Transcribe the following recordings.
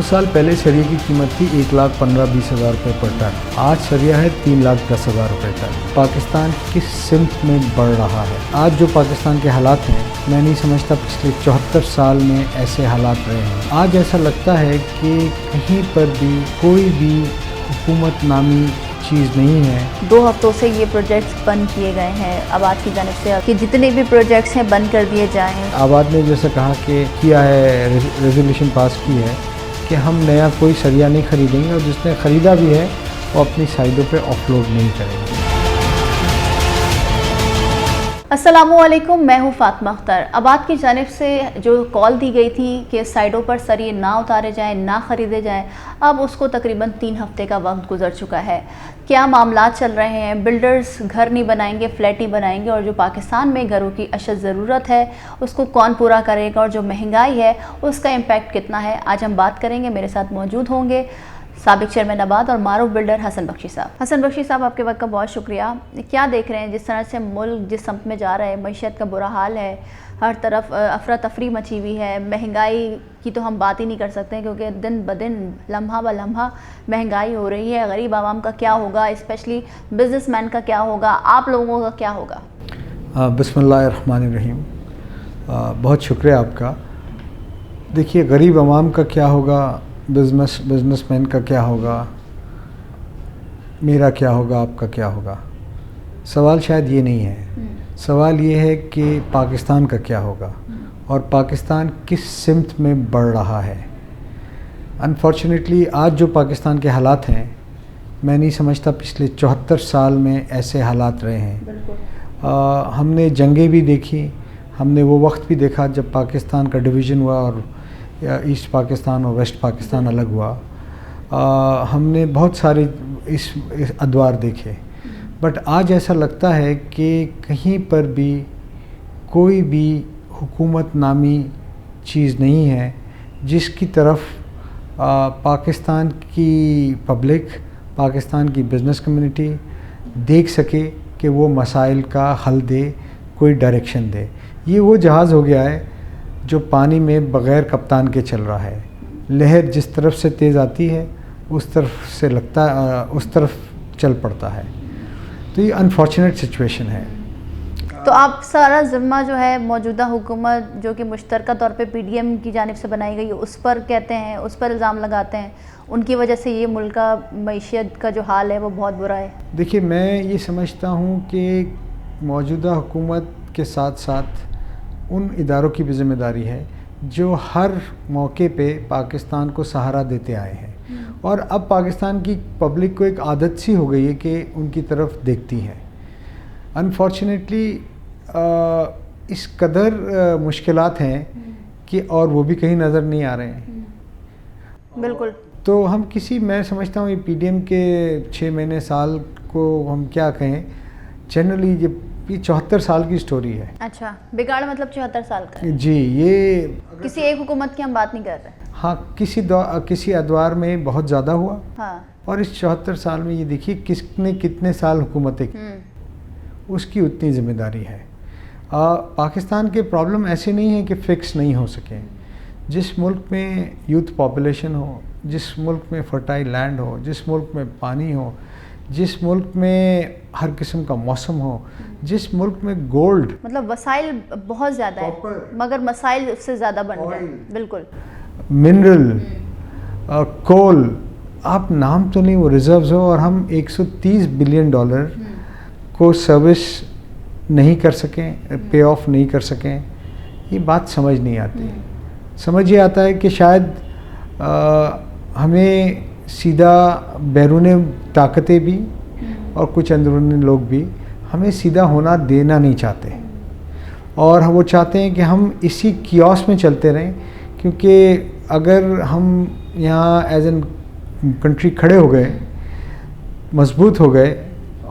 2 साल पहले सरिया की कीमत थी 1,15,20,000 रुपये पर टन। आज सरिया है 3,10,000 रुपये टन। पाकिस्तान किस सिमत में बढ़ रहा है? आज जो पाकिस्तान के हालात हैं, मैं नहीं समझता पिछले 74 साल में ऐसे हालात रहे हैं। आज ऐसा लगता है कि कहीं पर भी कोई भी हुकूमत नामी चीज़ नहीं है। 2 हफ्तों से ये प्रोजेक्ट्स बंद किए गए हैं आबाद की जानिब से कि जितने भी प्रोजेक्ट्स हैं बंद कर दिए जाएं। आबाद ने जैसे कहा कि किया है, रेजोल्यूशन पास की है कि हम नया कोई सरिया नहीं खरीदेंगे और जिसने ख़रीदा भी है वो अपनी साइडों पे ऑफलोड नहीं करेंगे। अस्सलामुअलैकुम, मैं हूँ फातिमा अख्तर। आबाद की जानिब से जो कॉल दी गई थी कि साइडों पर सरिये ना उतारे जाएं, ना ख़रीदे जाएं, अब उसको तकरीबन 3 हफ्ते का वक्त गुजर चुका है। क्या मामला चल रहे हैं? बिल्डर्स घर नहीं बनाएंगे, फ्लैट नहीं बनाएंगे और जो पाकिस्तान में घरों की अशद ज़रूरत है उसको कौन पूरा करेगा और जो महंगाई है उसका इम्पेक्ट कितना है, आज हम बात करेंगे। मेरे साथ मौजूद होंगे साबिक चेयरमैन आबाद और मारूफ बिल्डर हसन बख्शी साहब। हसन बख्शी साहब, आपके वक्त का बहुत शुक्रिया। क्या देख रहे हैं जिस तरह से मुल्क जिस समत में जा रहा है? मईशत का बुरा हाल है, हर तरफ अफरा तफरी मची हुई है। महंगाई की तो हम बात ही नहीं कर सकते क्योंकि दिन ब दिन, लम्हा ब लम्हा महंगाई हो रही है। गरीब आवाम का क्या होगा, स्पेशली बिजनेसमैन का क्या होगा, आप लोगों का क्या होगा? बिस्मिल्लाहिर्रहमानिर्रहीम। बहुत शुक्रिया आपका। देखिए, गरीब आवाम का क्या होगा, बिजनेसमैन का क्या होगा, मेरा क्या होगा, आपका क्या होगा, सवाल शायद ये नहीं है। सवाल ये है कि पाकिस्तान का क्या होगा और पाकिस्तान किस सिमत में बढ़ रहा है। अनफॉर्चुनेटली आज जो पाकिस्तान के हालात हैं, मैं नहीं समझता पिछले 74 साल में ऐसे हालात रहे हैं। हमने जंगें भी देखी, हमने वो वक्त भी देखा जब पाकिस्तान का डिवीज़न हुआ और ईस्ट पाकिस्तान और वेस्ट पाकिस्तान अलग हुआ। हमने बहुत सारे इस अदवार देखे, बट आज ऐसा लगता है कि कहीं पर भी कोई भी हुकूमत नामी चीज़ नहीं है जिसकी तरफ पाकिस्तान की पब्लिक, पाकिस्तान की बिज़नेस कम्युनिटी देख सके कि वो मसाइल का हल दे, कोई डायरेक्शन दे। ये वो जहाज़ हो गया है जो पानी में बग़ैर कप्तान के चल रहा है। लहर जिस तरफ से तेज़ आती है उस तरफ से उस तरफ चल पड़ता है। तो ये अनफॉर्चुनेट सिचुएशन है। तो आप सारा ज़िम्मा जो है मौजूदा हुकूमत जो कि मुश्तरका तौर पे PDM की जानिब से बनाई गई है उस पर कहते हैं, उस पर इल्ज़ाम लगाते हैं, उनकी वजह से ये मुल्क का मईशत का जो हाल है वो बहुत बुरा है। देखिए, मैं ये समझता हूँ कि मौजूदा हुकूमत के साथ साथ उन इदारों की भी ज़िम्मेदारी है जो हर मौके पे पाकिस्तान को सहारा देते आए हैं और अब पाकिस्तान की पब्लिक को एक आदत सी हो गई है कि उनकी तरफ देखती है। अनफॉर्चुनेटली इस कदर मुश्किलात हैं कि और वो भी कहीं नज़र नहीं आ रहे हैं। बिल्कुल। तो हम मैं समझता हूँ ये PDM के 6 महीने साल को हम क्या कहें, जनरली ये 74 साल की स्टोरी है। अच्छा, बिगाड़ मतलब 74 साल का है। जी, ये किसी एक हुकूमत की हम बात नहीं कर रहे। हाँ, किसी अदवार में बहुत ज़्यादा हुआ। हाँ। और इस 74 साल में ये देखिए किसने कितने साल हुकूमतें की, उसकी उतनी ज़िम्मेदारी है। पाकिस्तान के प्रॉब्लम ऐसे नहीं है कि फ़िक्स नहीं हो सके। जिस मुल्क में यूथ पॉपुलेशन हो, जिस मुल्क में फर्टाइल लैंड हो, जिस मुल्क में पानी हो, जिस मुल्क में हर किस्म का मौसम हो, जिस मुल्क में गोल्ड, मतलब वसाइल बहुत ज़्यादा है मगर मसाइल उससे ज़्यादा बन गए। बिल्कुल। मिनरल, कोल, आप नाम तो नहीं, वो रिजर्व्स हो और हम 130 बिलियन डॉलर को सर्विस नहीं कर सकें, पे ऑफ नहीं कर सकें, ये बात समझ नहीं आती। समझ ये आता है कि शायद हमें सीधा बैरूनी ताकतें भी और कुछ अंदरूनी लोग भी हमें सीधा होना देना नहीं चाहते और वो चाहते हैं कि हम इसी कियोस में चलते रहें, क्योंकि अगर हम यहाँ एज एन कंट्री खड़े हो गए, मजबूत हो गए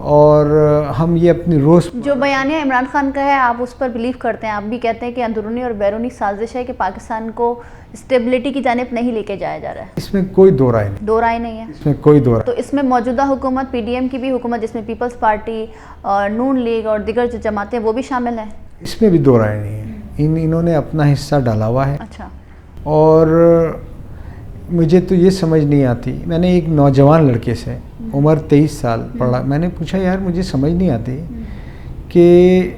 और हम ये अपनी रोज़ जो बयानिया इमरान खान का है आप उस पर बिलीव करते हैं? आप भी कहते हैं कि अंदरूनी और बैरूनी साजिश है कि पाकिस्तान को स्टेबिलिटी की जानिब नहीं लेके जाया जा रहा है। इसमें कोई दो राय नहीं है। इसमें कोई दो राय। तो इसमें मौजूदा हुकूमत PDM की भी हुकूमत जिसमें पीपल्स पार्टी और नून लीग और दिगर जो जमातें वो भी शामिल हैं, इसमें भी दो राय नहीं है। इन्होंने अपना हिस्सा डाला हुआ है। अच्छा। और मुझे तो ये समझ नहीं आती। मैंने एक नौजवान लड़के से, उम्र 23 साल पढ़ा, मैंने पूछा यार मुझे समझ नहीं आती कि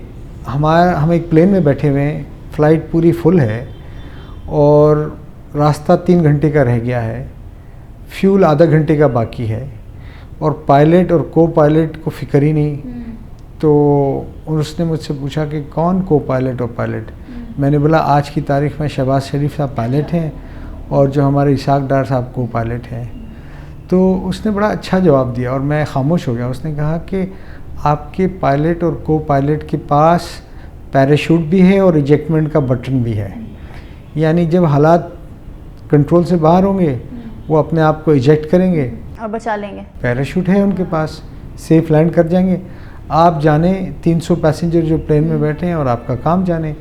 हम एक प्लेन में बैठे हुए हैं, फ़्लाइट पूरी फुल है और रास्ता 3 घंटे का रह गया है, फ्यूल आधा घंटे का बाकी है और पायलट और को पायलट को फ़िक्र ही नहीं। तो उसने मुझसे पूछा कि कौन को पायलट और पायलट। मैंने बोला आज की तारीख़ में शहबाज शरीफ साहब पायलट हैं और जो हमारे इसाक डार साहब को पायलट हैं। तो उसने बड़ा अच्छा जवाब दिया और मैं खामोश हो गया। उसने कहा कि आपके पायलट और को पायलट के पास पैराशूट भी है और इजेक्टमेंट का बटन भी है, यानी जब हालात कंट्रोल से बाहर होंगे वो अपने आप को इजेक्ट करेंगे और बचा लेंगे। पैराशूट है उनके पास, सेफ लैंड कर जाएंगे। आप जाने 300 पैसेंजर जो प्लेन में बैठे हैं और आपका काम जाने।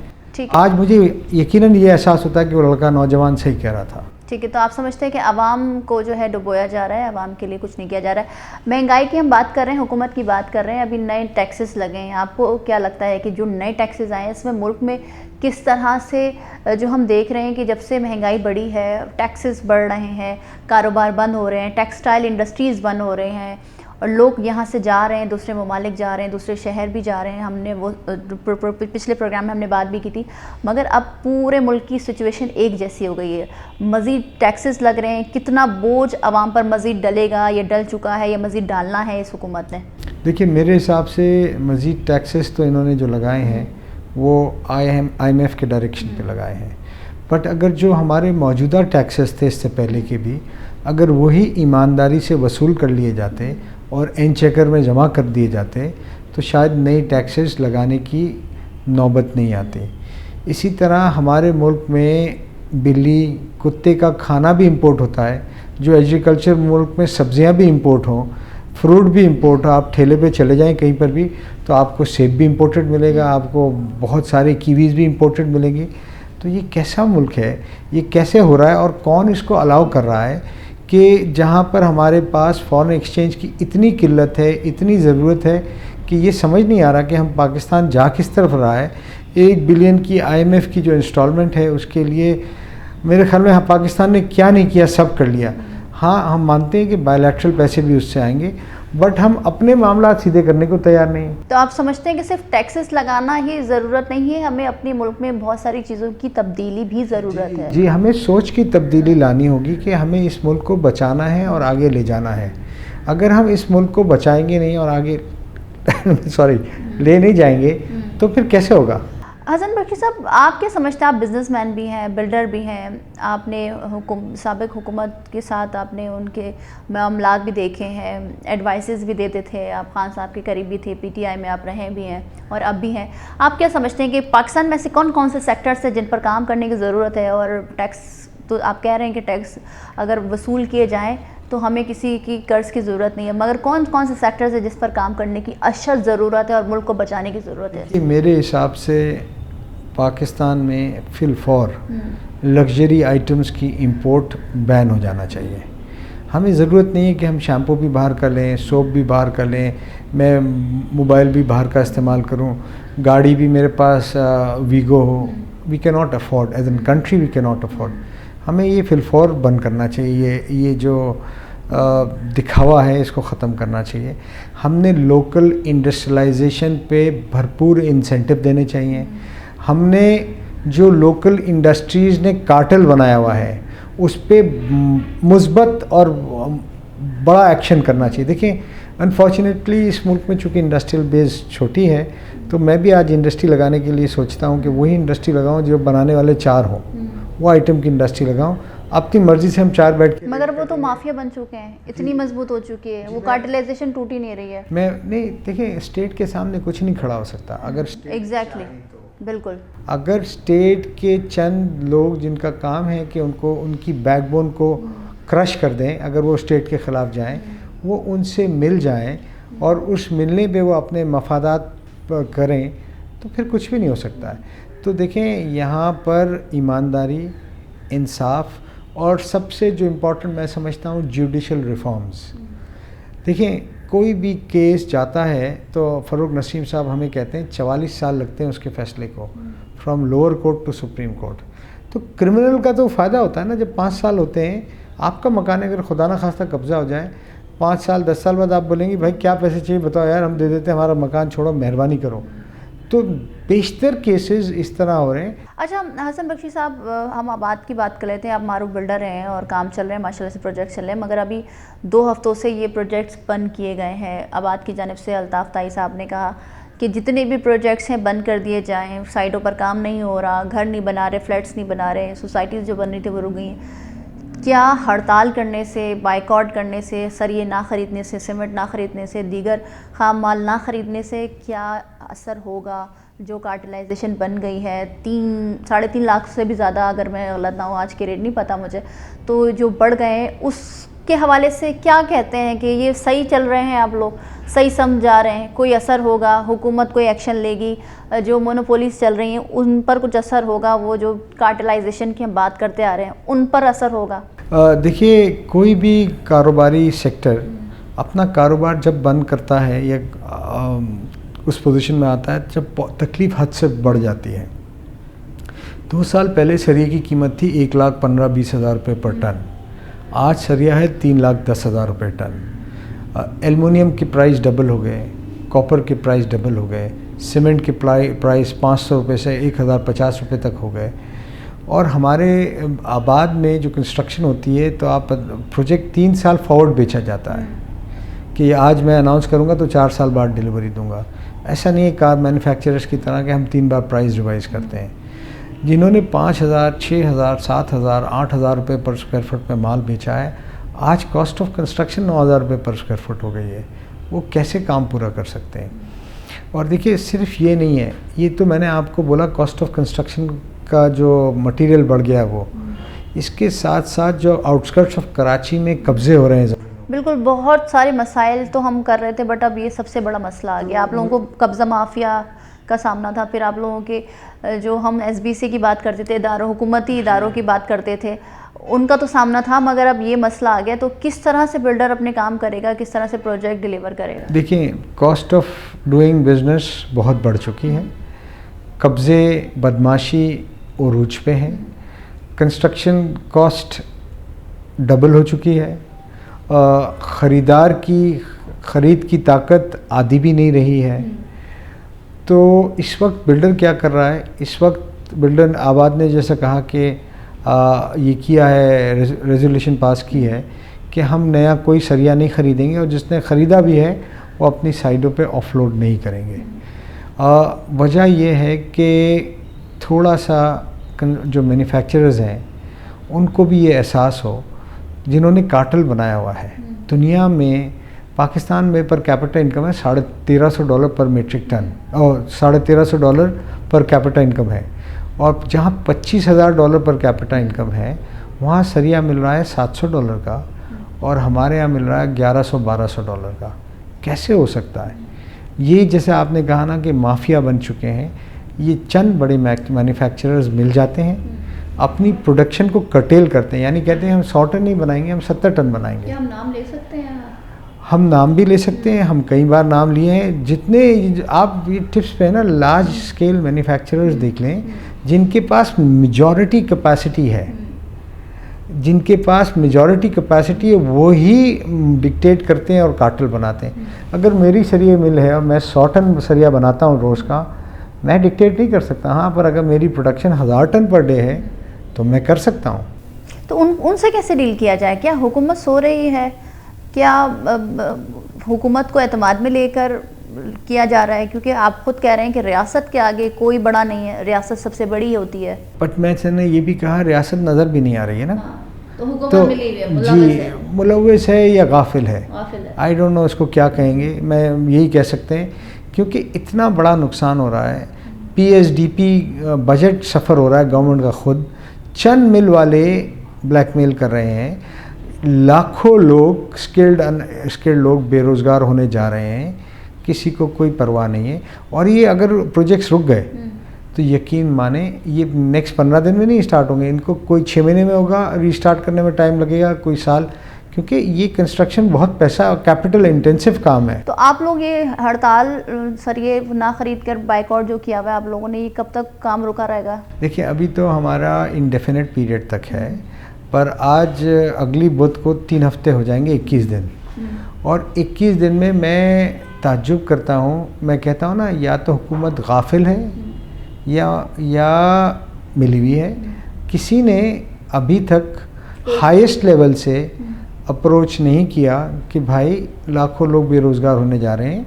आज मुझे यकीनन ये एहसास होता है कि वो लड़का नौजवान सही कह रहा था। ठीक है, तो आप समझते हैं कि आवाम को जो है डुबोया जा रहा है, आवाम के लिए कुछ नहीं किया जा रहा है। महंगाई की हम बात कर रहे हैं, हुकूमत की बात कर रहे हैं, अभी नए टैक्सेस लगे हैं। आपको क्या लगता है कि जो नए टैक्सेस आए हैं इसमें मुल्क में किस तरह से जो हम देख रहे हैं कि जब से महंगाई बढ़ी है टैक्सेस बढ़ रहे हैं, कारोबार बंद हो रहे हैं, टेक्सटाइल इंडस्ट्रीज़ बंद हो रहे हैं और लोग यहाँ से जा रहे हैं, दूसरे ममालिक जा रहे हैं, दूसरे शहर भी जा रहे हैं। हमने वो पिछले प्रोग्राम में हमने बात भी की थी, मगर अब पूरे मुल्क की सिचुएशन एक जैसी हो गई है। मज़ीद टैक्सेस लग रहे हैं, कितना बोझ आवाम पर मज़ीद डलेगा, ये डल चुका है या मज़ीद डालना है इस हुकूमत ने? देखिए मेरे हिसाब से मज़ीद टैक्सेस तो इन्होंने जो लगाए हैं वो IMF के डायरेक्शन पे लगाए हैं, बट अगर जो हमारे मौजूदा टैक्सेस थे इससे पहले के भी, अगर वही ईमानदारी से वसूल कर लिए जाते और एन चेकर में जमा कर दिए जाते तो शायद नई टैक्सेस लगाने की नौबत नहीं आती। इसी तरह हमारे मुल्क में बिल्ली कुत्ते का खाना भी इंपोर्ट होता है, जो एग्रीकल्चर मुल्क में सब्जियां भी इंपोर्ट हों, फ्रूट भी इंपोर्ट हो। आप ठेले पे चले जाएं कहीं पर भी तो आपको सेब भी इंपोर्टेड मिलेगा, आपको बहुत सारे कीवीज़ भी इंपोर्टेड मिलेंगी। तो ये कैसा मुल्क है, ये कैसे हो रहा है और कौन इसको अलाउ कर रहा है कि जहाँ पर हमारे पास फॉरेन एक्सचेंज की इतनी किल्लत है, इतनी ज़रूरत है कि ये समझ नहीं आ रहा कि हम पाकिस्तान जा किस तरफ रहा है। 1 बिलियन की IMF की जो इंस्टॉलमेंट है उसके लिए मेरे ख्याल में पाकिस्तान ने क्या नहीं किया, सब कर लिया। हाँ, हम मानते हैं कि बायलैटरल पैसे भी उससे आएंगे, बट हम अपने मामला सीधे करने को तैयार नहीं। तो आप समझते हैं कि सिर्फ टैक्सेस लगाना ही ज़रूरत नहीं है, हमें अपने मुल्क में बहुत सारी चीज़ों की तब्दीली भी ज़रूरत है? जी, हमें सोच की तब्दीली लानी होगी कि हमें इस मुल्क को बचाना है और आगे ले जाना है। अगर हम इस मुल्क को बचाएंगे नहीं और आगे ले नहीं जाएंगे तो फिर कैसे होगा? हसन बख्शी साहब, आप क्या समझते हैं? आप बिजनेसमैन भी हैं, बिल्डर भी हैं, आपने साबिक हुकूमत के साथ आपने उनके मामलात भी देखे हैं, एडवाइसेस भी देते थे, आप खान साहब के करीब भी थे, PTI में आप रहे भी हैं और अब भी हैं। आप क्या समझते हैं कि पाकिस्तान में ऐसे कौन कौन से सेक्टर्स हैं जिन पर काम करने की ज़रूरत है? और टैक्स तो आप कह रहे हैं कि टैक्स अगर वसूल किए जाएँ तो हमें किसी की कर्ज की ज़रूरत नहीं है, मगर कौन कौन से सेक्टर्स है जिस पर काम करने की अशद ज़रूरत है और मुल्क को बचाने की ज़रूरत है? मेरे हिसाब से पाकिस्तान में फिलफौर लग्जरी आइटम्स की इंपोर्ट बैन हो जाना चाहिए। हमें ज़रूरत नहीं है कि हम शैम्पू भी बाहर कर लें, सोप भी बाहर कर लें, मैं मोबाइल भी बाहर का इस्तेमाल करूं, गाड़ी भी मेरे पास वीगो हो। We can not afford, as an country we can not afford. हमें ये फिलफौर बंद करना चाहिए, ये जो दिखावा है इसको ख़त्म करना चाहिए। हमने लोकल इंडस्ट्रियलाइजेशन पे भरपूर इंसेंटिव देने चाहिए। हमने जो लोकल इंडस्ट्रीज़ ने कार्टेल बनाया हुआ है उस पर मुस्बत और बड़ा एक्शन करना चाहिए। देखिए, अनफॉर्चुनेटली इस मुल्क में चूँकि इंडस्ट्रियल बेस छोटी है तो मैं भी आज इंडस्ट्री लगाने के लिए सोचता हूँ कि वही इंडस्ट्री लगाऊँ जो बनाने वाले 4 हों, वो आइटम की इंडस्ट्री लगाऊँ। अपनी मर्ज़ी से हम 4 बैठ के, मगर वो तो माफिया बन चुके हैं, इतनी मजबूत हो चुकी है, वो कार्टेलाइजेशन टूट ही नहीं रही है। मैं नहीं, देखिए स्टेट के सामने कुछ नहीं खड़ा हो सकता। अगर एग्जैक्टली बिल्कुल, अगर स्टेट के चंद लोग जिनका काम है कि उनको उनकी बैकबोन को क्रश कर दें, अगर वो स्टेट के ख़िलाफ़ जाएं, वो उनसे मिल जाएं और उस मिलने पे वो अपने मफादात करें तो फिर कुछ भी नहीं हो सकता है। तो देखें, यहाँ पर ईमानदारी, इंसाफ और सबसे जो इम्पोर्टेंट मैं समझता हूँ जुडिशल रिफॉर्म्स। देखें, कोई भी केस जाता है तो फ़रूक नसीम साहब हमें कहते हैं 44 साल लगते हैं उसके फ़ैसले को, from lower court to supreme court. तो क्रिमिनल का तो फ़ायदा होता है ना, जब 5 साल होते हैं आपका मकान अगर खुदा ना खास्ता कब्ज़ा हो जाए, 5 साल 10 साल बाद आप बोलेंगे भाई क्या पैसे चाहिए बताओ यार, हम दे देते हैं, हमारा मकान छोड़ो, मेहरबानी करो। तो बेशतर केसेस इस तरह हो रहे हैं। अच्छा हसन बख्शी साहब, हम आबाद की बात कर लेते हैं। आप मारूफ बिल्डर हैं और काम चल रहे हैं माशाल्लाह से, प्रोजेक्ट चल रहे हैं, मगर अभी 2 हफ्तों से ये प्रोजेक्ट्स बंद किए गए हैं। आबाद की जानिब से अल्ताफ़ ताई साहब ने कहा कि जितने भी प्रोजेक्ट्स हैं बंद कर दिए जाएँ, साइटों पर काम नहीं हो रहा, घर नहीं बना रहे, फ्लैट्स नहीं बना रहे, सोसाइटीज़ जो बन रही थी वो रुक गई हैं। क्या हड़ताल करने से, बाइकआउट करने से, सरिये ना ख़रीदने से, सीमेंट ना ख़रीदने से, दीगर ख़ाम माल ना ख़रीदने से क्या असर होगा? जो कार्टिलाइजेशन बन गई है 3-3.5 लाख से भी ज़्यादा, अगर मैं गलत ना हूँ, आज के रेट नहीं पता मुझे, तो जो बढ़ गए हैं उसके हवाले से क्या कहते हैं कि ये सही चल रहे हैं, आप लोग सही समझा रहे हैं, कोई असर होगा, हुकूमत कोई एक्शन लेगी, जो मोनोपोलीज चल रही हैं उन पर कुछ असर होगा, वो जो कार्टिलाइजेशन की हम बात करते आ रहे हैं उन पर असर होगा? देखिए, कोई भी कारोबारी सेक्टर अपना कारोबार जब बंद करता है या उस पोजीशन में आता है जब तकलीफ़ हद से बढ़ जाती है। 2 साल पहले सरिये की कीमत थी 1,15,20,000 रुपये पर टन, आज सरिया है 3,10,000 रुपये टन। एल्युमिनियम के प्राइस डबल हो गए, कॉपर के प्राइस डबल हो गए, सीमेंट के प्राइस 500 रुपये से 1,050 रुपये तक हो गए। और हमारे आबाद में जो कंस्ट्रक्शन होती है तो आप प्रोजेक्ट 3 साल फॉरवर्ड बेचा जाता है कि आज मैं अनाउंस करूंगा तो 4 साल बाद डिलीवरी दूंगा। ऐसा नहीं है कार मैन्युफैक्चरर्स की तरह कि हम 3 बार प्राइस रिवाइज करते हैं। जिन्होंने 5,000, 6,000, 7,000, 8,000 रुपये पर स्क्वायर फुट में माल बेचा है, आज कॉस्ट ऑफ कंस्ट्रक्शन 9,000 रुपये पर स्क्वायर फुट हो गई है। वो कैसे काम पूरा कर सकते हैं? और देखिए, सिर्फ ये नहीं है, ये तो मैंने आपको बोला कॉस्ट ऑफ कंस्ट्रक्शन का जो मटेरियल बढ़ गया वो, इसके साथ साथ जो आउटस्कर्ट्स ऑफ कराची में कब्जे हो रहे हैं। बिल्कुल, बहुत सारे मसाइल तो हम कर रहे थे, बट अब ये सबसे बड़ा मसला आ गया। आप लोगों को कब्ज़ा माफिया का सामना था, फिर आप लोगों के जो हम SBC की बात करते थे, इदारों, हुकूमती इदारों की बात करते थे, उनका तो सामना था, मगर अब ये मसला आ गया। तो किस तरह से बिल्डर अपने काम करेगा, किस तरह से प्रोजेक्ट डिलीवर करेगा? देखिए, कॉस्ट ऑफ डूइंग बिजनेस बहुत बढ़ चुकी है, कब्ज़े, बदमाशी उरूज पे हैं, कंस्ट्रक्शन कॉस्ट डबल हो चुकी है, ख़रीदार की ख़रीद की ताकत आधी भी नहीं रही है। तो इस वक्त बिल्डर क्या कर रहा है? इस वक्त बिल्डर आबाद ने जैसा कहा कि ये किया है, रेजोल्यूशन पास की है कि हम नया कोई सरिया नहीं ख़रीदेंगे और जिसने ख़रीदा भी है वो अपनी साइडों पे ऑफलोड नहीं करेंगे। वजह यह है कि थोड़ा सा जो मैन्युफैक्चरर्स हैं उनको भी ये एहसास हो, जिन्होंने कार्टेल बनाया हुआ है। दुनिया में पाकिस्तान में पर कैपिटा इनकम है $1350 पर मीट्रिक टन, और $1350 पर कैपिटा इनकम है, और जहाँ $25,000 पर कैपिटा इनकम है वहाँ सरिया मिल रहा है $700 का और हमारे यहाँ मिल रहा है $1100-1200 का। कैसे हो सकता है? ये जैसे आपने कहा ना कि माफिया बन चुके हैं, ये चंद बड़े मैन्युफैक्चरर्स मिल जाते हैं, अपनी प्रोडक्शन को कर्टेल करते हैं, यानी कहते हैं हम 100 टन नहीं बनाएंगे, हम 70 टन बनाएंगे। क्या हम नाम ले सकते हैं? हम नाम भी ले सकते हैं, हम कई बार नाम लिए हैं। जितने आप ये टिप्स पे है ना, लार्ज स्केल मैन्युफैक्चरर्स देख लें जिनके पास मेजॉरिटी कैपेसिटी है, जिनके पास मेजॉरिटी कैपेसिटी है वो ही डिक्टेट करते हैं और कार्टेल बनाते हैं। अगर मेरी सरिया मिल है और मैं 100 टन सरिया बनाता हूँ रोज़ का, मैं डिक्टेट नहीं कर सकता। हाँ, पर अगर मेरी प्रोडक्शन 1000 टन पर डे है तो मैं कर सकता हूँ। तो उनसे कैसे डील किया जाए? क्या हुकूमत सो रही है? क्या हुकूमत को एतमाद में लेकर किया जा रहा है? क्योंकि आप खुद कह रहे हैं कि रियासत के आगे कोई बड़ा नहीं है, रियासत सबसे बड़ी होती है। बट मैंने ये भी कहा रियासत नज़र भी नहीं आ रही है ना। तो हुकूमत मिली हुई है, जी, मुलव्वस है या गाफिल है, आई डोंट नो इसको क्या कहेंगे। मैं यही कह सकते हैं क्योंकि इतना बड़ा नुकसान हो रहा है। PSDP बजट सफ़र हो रहा है गवर्नमेंट का खुद, चंद मिल वाले ब्लैकमेल कर रहे हैं, लाखों लोग स्किल्ड अनस्किल्ड लोग बेरोज़गार होने जा रहे हैं, किसी को कोई परवाह नहीं है। और ये अगर प्रोजेक्ट्स रुक गए तो यकीन माने ये नेक्स्ट 15 दिन में नहीं स्टार्ट होंगे, इनको कोई 6 महीने में होगा, रीस्टार्ट करने में टाइम लगेगा, कोई साल, क्योंकि ये कंस्ट्रक्शन बहुत पैसा और कैपिटल इंटेंसिव काम है। तो आप लोग ये हड़ताल सरिये ना खरीद कर बाइकआउट जो किया हुआ है आप लोगों ने, ये कब तक काम रुका रहेगा? देखिए, अभी तो हमारा इंडेफिनिट पीरियड तक है, पर आज अगली बुध को 3 हफ्ते हो जाएंगे, 21 दिन। और 21 दिन में मैं ताज्जुब करता हूँ, मैं कहता हूँ ना, या तो हुकूमत गाफिल है या मिली हुई है। किसी ने अभी तक हाईएस्ट लेवल से अप्रोच नहीं किया कि भाई लाखों लोग बेरोज़गार होने जा रहे हैं,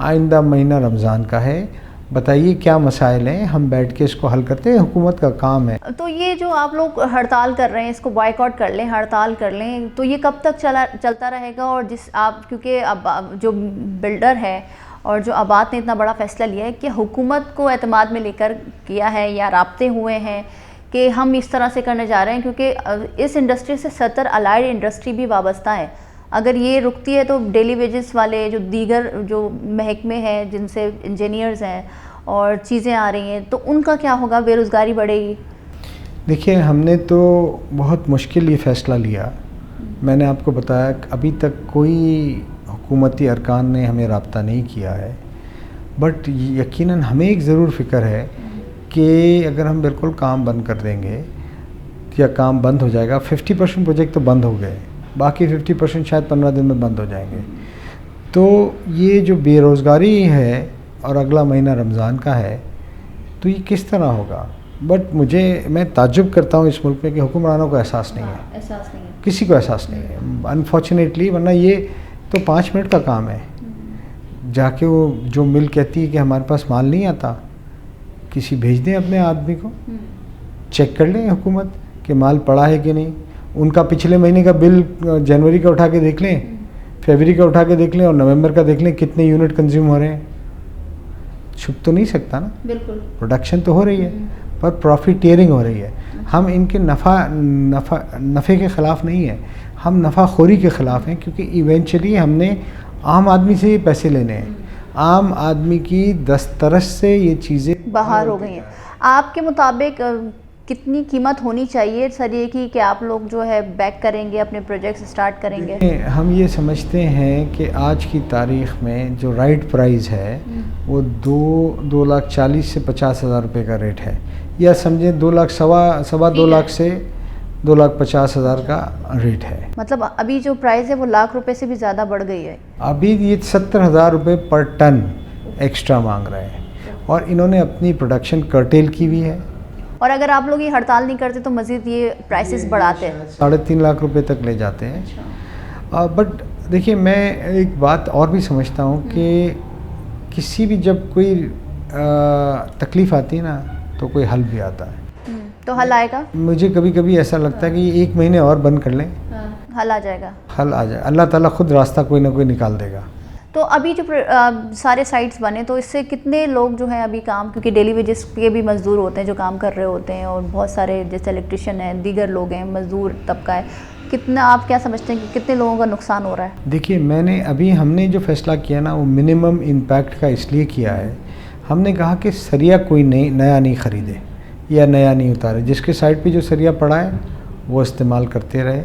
आइंदा महीना रमज़ान का है, बताइए क्या मसाइल हैं, हम बैठ के इसको हल करते हैं, हुकूमत का काम है। तो ये जो आप लोग हड़ताल कर रहे हैं, इसको बॉयकॉट कर लें, हड़ताल कर लें, तो ये कब तक चलता रहेगा? और क्योंकि अब जो बिल्डर है और जो आबाद ने इतना बड़ा फ़ैसला लिया है कि हुकूमत को एतमाद में लेकर किया है या राब्ते हुए हैं कि हम इस तरह से करने जा रहे हैं, क्योंकि इस इंडस्ट्री से 70 अलाइड इंडस्ट्री भी वाबस्ता है। अगर ये रुकती है तो डेली वेजेस वाले जो दीगर जो महकमे हैं, जिनसे इंजीनियर्स हैं और चीज़ें आ रही हैं, तो उनका क्या होगा? बेरोज़गारी बढ़ेगी। देखिए, हमने तो बहुत मुश्किल ये फ़ैसला लिया। मैंने आपको बताया कि अभी तक कोई हुकूमती अरकान ने हमें राब्ता नहीं किया है, बट यकीनन हमें एक ज़रूर फ़िक्र है कि अगर हम बिल्कुल काम बंद कर देंगे या काम बंद हो जाएगा, 50% प्रोजेक्ट तो बंद हो गए, बाकी 50% शायद 15 दिन में बंद हो जाएंगे। तो ये जो बेरोज़गारी है और अगला महीना रमज़ान का है, तो ये किस तरह होगा? बट मैं ताज्जुब करता हूँ इस मुल्क में कि हुक्मरानों को एहसास नहीं है, किसी को एहसास नहीं है अनफॉर्चुनेटली। वरना ये तो 5 मिनट का काम है, जाके वो जो मिल कहती है कि हमारे पास माल नहीं आता, किसी भेज दें अपने आदमी को, चेक कर लें हुकूमत कि माल पड़ा है कि नहीं। उनका पिछले महीने का बिल जनवरी का उठा के देख लें, फरवरी का उठा के देख लें और नवंबर का देख लें, कितने यूनिट कंज्यूम हो रहे हैं। छुप तो नहीं सकता ना, बिल्कुल प्रोडक्शन तो हो रही है, पर प्रॉफिटियरिंग हो रही है। हम इनके नफ़े के ख़िलाफ़ नहीं है, हम नफ़ाखोरी के ख़िलाफ़ हैं, क्योंकि इवेंचुअली हमने आम आदमी से ये पैसे लेने हैं। आम आदमी की दस्तरस से ये चीज़ें बाहर हो गई हैं। आपके मुताबिक कितनी कीमत होनी चाहिए सरिये की कि आप लोग जो है बैक करेंगे, अपने प्रोजेक्ट्स स्टार्ट करेंगे? हम ये समझते हैं कि आज की तारीख़ में जो राइट प्राइस है वो 2,40,000 से 50,000 रुपये का रेट है, या समझें 2,00,000 लाख से 2,50,000 का रेट है। मतलब अभी जो प्राइस है वो लाख रुपए से भी ज़्यादा बढ़ गई है। अभी ये 70,000 रुपये पर टन एक्स्ट्रा मांग रहे हैं, और इन्होंने अपनी प्रोडक्शन कर्टेल की हुई है। और अगर आप लोग ये हड़ताल नहीं करते तो मज़ीद ये प्राइसेस बढ़ाते हैं, 3.5 लाख रुपए तक ले जाते हैं। बट देखिए, मैं एक बात और भी समझता हूँ कि किसी भी जब कोई तकलीफ़ आती है ना, तो कोई हल भी आता है। तो हल आएगा? मुझे कभी कभी ऐसा लगता है कि 1 महीने और बंद कर लें, हल आ जाएगा। हल आ जाए, अल्लाह ताला खुद रास्ता कोई ना कोई निकाल देगा। तो अभी जो सारे साइट्स बने, तो इससे कितने लोग जो हैं अभी काम, क्योंकि डेली वेजेस के भी मज़दूर होते हैं जो काम कर रहे होते हैं, और बहुत सारे जैसे इलेक्ट्रिशियन हैं, दीगर लोग हैं, मज़दूर तबका है, कितना आप क्या समझते हैं कि कितने लोगों का नुकसान हो रहा है? देखिए, हमने जो फ़ैसला किया ना, वो मिनिमम इम्पैक्ट का इसलिए किया है। हमने कहा कि सरिया कोई नया नहीं ख़रीदे या नया नहीं उतारे, जिसके साइड पे जो सरिया पड़ा है वो इस्तेमाल करते रहे,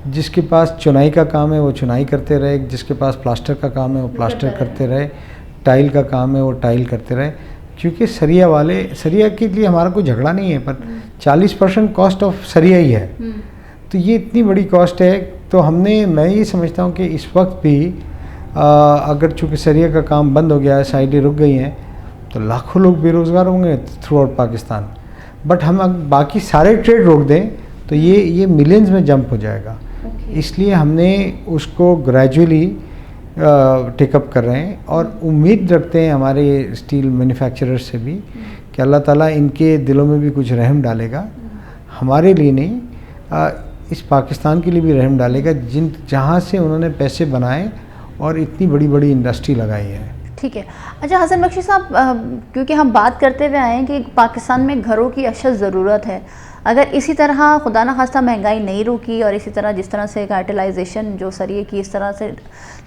जिसके पास चुनाई का काम है वो चुनाई करते रहे, जिसके पास प्लास्टर का काम है वो प्लास्टर करते रहे, टाइल का काम है वो टाइल करते रहे। क्योंकि सरिया के लिए हमारा कोई झगड़ा नहीं है, पर 40% कॉस्ट ऑफ सरिया ही है, तो ये इतनी बड़ी कॉस्ट है। तो मैं ये समझता हूँ कि इस वक्त भी अगर चूँकि सरिया का काम बंद हो गया है, साइडें रुक गई हैं, तो लाखों लोग बेरोज़गार होंगे थ्रू आउट पाकिस्तान। बट हम अगर बाकी सारे ट्रेड रोक दें तो ये मिलियंस में जंप हो जाएगा। इसलिए हमने उसको ग्रेजुअली टेकअप कर रहे हैं, और उम्मीद रखते हैं हमारे स्टील मैन्युफैक्चरर्स से भी कि अल्लाह ताला इनके दिलों में भी कुछ रहम डालेगा, हमारे लिए नहीं, इस पाकिस्तान के लिए भी रहम डालेगा, जहाँ से उन्होंने पैसे बनाए और इतनी बड़ी बड़ी इंडस्ट्री लगाई है। ठीक है। अच्छा हसन बख्शी साहब, क्योंकि हम बात करते हुए आए हैं कि पाकिस्तान में घरों की अशद ज़रूरत है, अगर इसी तरह खुदा न खास्ता महंगाई नहीं रुकी और इसी तरह जिस तरह से कार्टेलाइजेशन जो सरिये की इस तरह से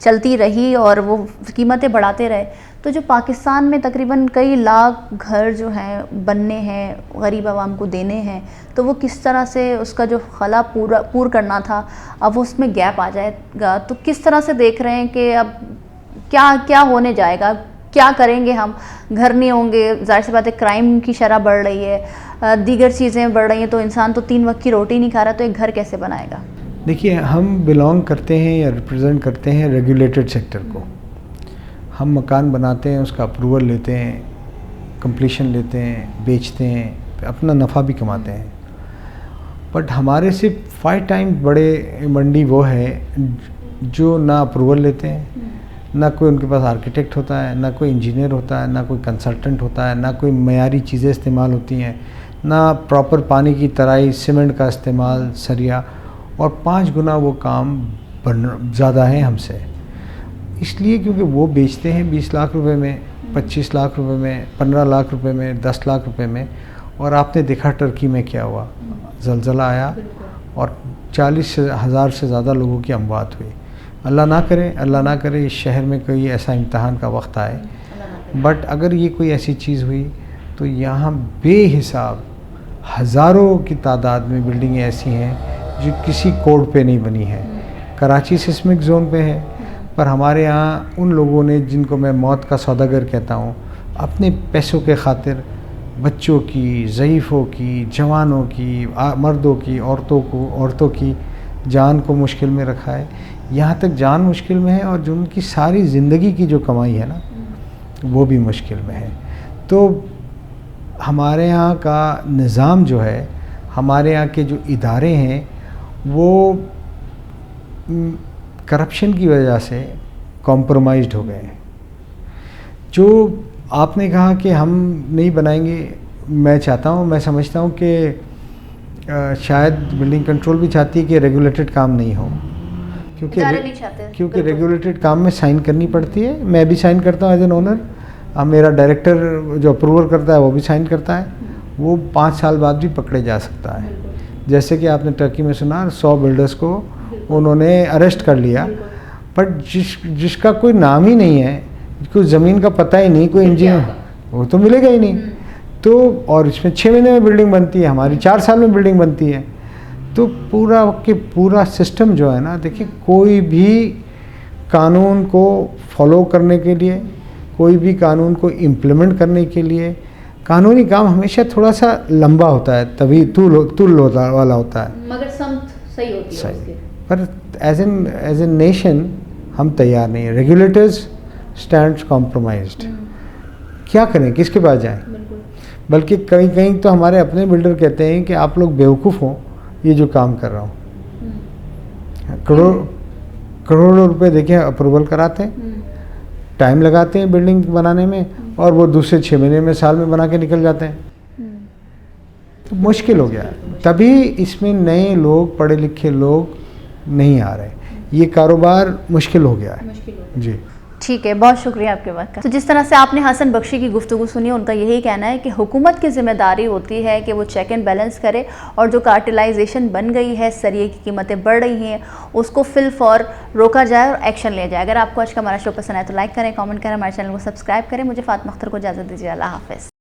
चलती रही और वो कीमतें बढ़ाते रहे, तो जो पाकिस्तान में तकरीबन कई लाख घर जो हैं बनने हैं, गरीब आवाम को देने हैं, तो वो किस तरह से उसका जो खला पूरा करना था, अब उसमें गैप आ जाएगा। तो किस तरह से देख रहे हैं कि अब क्या होने जाएगा? क्या करेंगे हम? घर नहीं होंगे, जाहिर सी बात है क्राइम की शरह बढ़ रही है, दीगर चीज़ें बढ़ रही हैं, तो इंसान तो 3 वक्त की रोटी नहीं खा रहा, तो एक घर कैसे बनाएगा? देखिए, हम बिलोंग करते हैं या रिप्रेजेंट करते हैं रेगुलेटेड सेक्टर को। हम मकान बनाते हैं, उसका अप्रूवल लेते हैं, कंप्लीशन लेते हैं, बेचते हैं, अपना नफ़ा भी कमाते हैं। बट हमारे से 5 टाइम बड़े मंडी वो है जो ना अप्रूवल लेते हैं, ना कोई उनके पास आर्किटेक्ट होता है, ना कोई इंजीनियर होता है, ना कोई कंसल्टेंट होता है, ना कोई मयारी चीज़ें इस्तेमाल होती हैं, ना प्रॉपर पानी की तराई, सीमेंट का इस्तेमाल, सरिया, और 5 गुना वो काम ज़्यादा है हमसे। इसलिए क्योंकि वो बेचते हैं 20 लाख रुपए में, 25 लाख रुपए में, 15 लाख रुपए में, 10 लाख रुपए में। और आपने देखा टर्की में क्या हुआ, ज़लज़ला आया और 40,000 से ज़्यादा लोगों की अमवात हुई। अल्लाह ना करे इस शहर में कोई ऐसा इम्तहान का वक्त आए। बट अगर ये कोई ऐसी चीज़ हुई तो यहाँ बेहिसाब हज़ारों की तादाद में बिल्डिंगें ऐसी हैं जो किसी कोड पे नहीं बनी है। कराची सिस्मिक ज़ोन पे है, पर हमारे यहाँ उन लोगों ने, जिनको मैं मौत का सौदागर कहता हूँ, अपने पैसों के खातिर बच्चों की, ज़ईफ़ों की, जवानों की, मर्दों की, औरतों की जान को मुश्किल में रखा है। यहाँ तक जान मुश्किल में है और जो उनकी सारी ज़िंदगी की जो कमाई है ना, वो भी मुश्किल में है। तो हमारे यहाँ का निज़ाम जो है, हमारे यहाँ के जो इदारे हैं, वो करप्शन की वजह से कॉम्प्रोमाइज़्ड हो गए हैं। जो आपने कहा कि हम नहीं बनाएंगे, मैं चाहता हूँ, मैं समझता हूँ कि शायद बिल्डिंग कंट्रोल भी चाहती है कि रेगुलेटेड काम नहीं हो, क्योंकि रेगुलेटेड काम में साइन करनी पड़ती है। मैं भी साइन करता हूँ एज एन ओनर, अब मेरा डायरेक्टर जो अप्रूवल करता है वो भी साइन करता है। वो 5 साल बाद भी पकड़े जा सकता है। जैसे कि आपने टर्की में सुना, 100 बिल्डर्स को उन्होंने अरेस्ट कर लिया, बट जिसका कोई नाम ही नहीं है, कोई ज़मीन का पता ही नहीं, कोई इंजीनियर, वो तो मिलेगा ही नहीं। तो और इसमें 6 महीने में बिल्डिंग बनती है, हमारी 4 साल में बिल्डिंग बनती है। तो पूरा सिस्टम जो है ना, देखिए, कोई भी कानून को फॉलो करने के लिए, कोई भी कानून को इम्प्लीमेंट करने के लिए, कानूनी काम हमेशा थोड़ा सा लंबा होता है, तभी तुल वाला होता है, मगर समत सही होती है उसकी। पर एज एन नेशन हम तैयार नहीं है। Regulators stands compromised. क्या करें, किसके पास जाएं? बल्कि कहीं तो हमारे अपने बिल्डर कहते हैं कि आप लोग बेवकूफ़ हो, ये जो काम कर रहा हूँ। करोड़ों रुपए देखिए अप्रूवल कराते हैं, टाइम लगाते हैं बिल्डिंग बनाने में, और वो दूसरे 6 महीने में, साल में बना के निकल जाते हैं। तो मुश्किल हो गया, तभी इसमें नए लोग, पढ़े लिखे लोग नहीं आ रहे। ये कारोबार मुश्किल हो गया है। जी ठीक है, बहुत शुक्रिया आपके वक्त का। तो जिस तरह से आपने हसन बख्शी की गुफ्तगू सुनी, उनका यही कहना है कि हुकूमत की जिम्मेदारी होती है कि वो चेक एंड बैलेंस करे, और जो कार्टेलाइजेशन बन गई है, सरिये की कीमतें बढ़ रही हैं, उसको फिल फॉर रोका जाए और एक्शन लिया जाए। अगर आपको आज का हमारा शो पसंद आए तो लाइक करें, कमेंट करें, हमारे चैनल को सब्सक्राइब करें। मुझे फातिमा अख्तर को इजाज़त दीजिए। अल्लाह हाफ़िज़।